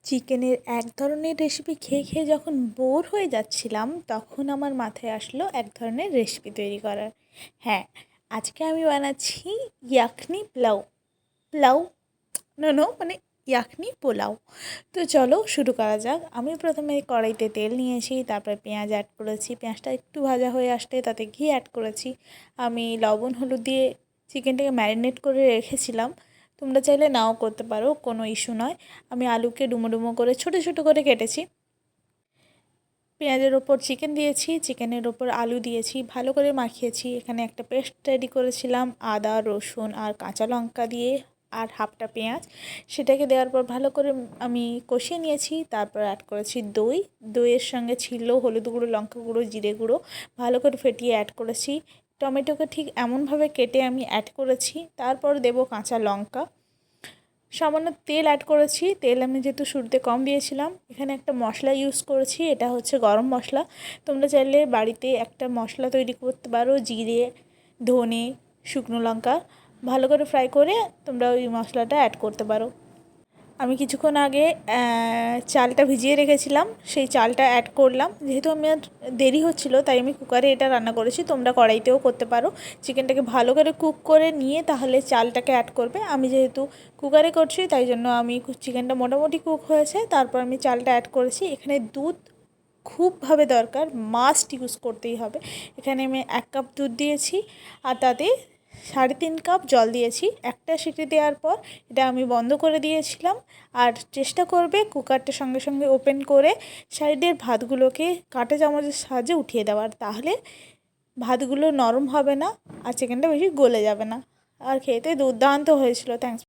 চিকেনের এক ধরনের রেসিপি খেয়ে খেয়ে যখন বোর হয়ে যাচ্ছিলাম তখন আমার মাথায় আসলো এক ধরনের রেসিপি তৈরি করার। হ্যাঁ, আজকে আমি বানাচ্ছি ইয়াখনি পোলাও। পোলাও নো নো মানে ইয়াখনি পোলাও। তো চলো শুরু করা যাক। আমি প্রথমে কড়াইতে তেল নিয়েছি, তারপরে পেঁয়াজ অ্যাড করেছি। পেঁয়াজটা একটু ভাজা হয়ে আসলে তাতে ঘি অ্যাড করেছি। আমি লবণ হলুদ দিয়ে চিকেনটাকে ম্যারিনেট করে রেখেছিলাম। তোমরা চাইলে নাও করতে পারো, কোনো ইস্যু নয়। আমি আলুকে ডুমো ডুমো করে ছোটো ছোটো করে কেটেছি। পেঁয়াজের ওপর চিকেন দিয়েছি, চিকেনের ওপর আলু দিয়েছি, ভালো করে মাখিয়েছি। এখানে একটা পেস্ট রেডি করেছিলাম আদা রসুন আর কাঁচা লঙ্কা দিয়ে, আর হাফটা পেঁয়াজ। সেটাকে দেওয়ার পর ভালো করে আমি কষিয়ে নিয়েছি। তারপর অ্যাড করেছি দই। দইয়ের সঙ্গে ছিল হলুদ গুঁড়ো, লঙ্কা গুঁড়ো, জিরে গুঁড়ো, ভালো করে ফেটিয়ে অ্যাড করেছি। টমেটোকে ঠিক এমনভাবে কেটে আমি অ্যাড করেছি। তারপর দেব কাঁচা লঙ্কা, সামান্য তেল অ্যাড করেছি। তেল আমি যেহেতু শুরুতে কম দিয়েছিলাম। এখানে একটা মশলা ইউজ করেছি, এটা হচ্ছে গরম মশলা। তোমরা চাইলে বাড়িতে একটা মশলা তৈরি করতে পারো, জিরে, ধনে, শুকনো লঙ্কা। ভালো করে ফ্রাই করে তোমরা ওই মশলাটা অ্যাড করতে পারো। আমি কিছুক্ষণ আগে চালটা ভিজিয়ে রেখেছিলাম, সেই চালটা অ্যাড করলাম। যেহেতু আমার দেরি হচ্ছিলো তাই আমি কুকারে এটা রান্না করেছি, তোমরা কড়াইতেও করতে পারো। চিকেনটাকে ভালো করে কুক করে নিয়ে তাহলে চালটাকে অ্যাড করবে। আমি যেহেতু কুকারে করছি তাই জন্য আমি চিকেনটা মোটামুটি কুক হয়েছে, তারপর আমি চালটা অ্যাড করেছি। এখানে দুধ খুবভাবে দরকার, মাস্ট ইউজ করতেই হবে। এখানে আমি 1 কাপ দুধ দিয়েছি আর তাতে 3.5 কাপ জল দিয়েছি। একটা সিটি দেওয়ার পর এটা আমি বন্ধ করে দিয়েছিলাম। আর চেষ্টা করবে কুকারটা সঙ্গে সঙ্গে ওপেন করে সাইডের ভাতগুলোকে কাঁটা চামচের সাহায্যে উঠিয়ে দেওয়ার, তাহলে ভাতগুলো নরম হবে না আর চিকেনটা বেশি গলে যাবে না। আর খেতে দুর্দান্ত হয়েছিল। থ্যাঙ্কস।